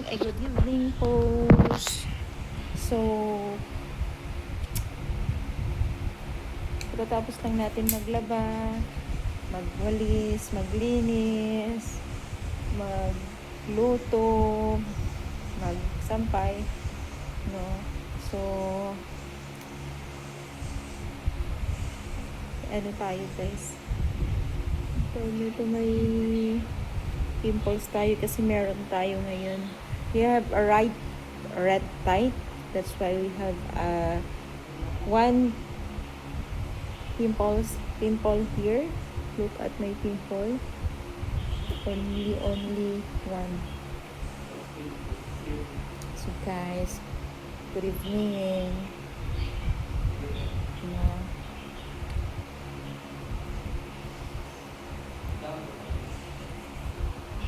Ay, good evening post. So, pagkatapos lang natin maglaba, magwalis, maglinis, magluto, magsampay, no? So, ano tayo guys? Ito may pimples tayo kasi meron tayo ngayon. We have a red tide. That's why we have one pimple here. Look at my pimple. Only one. So guys, good evening.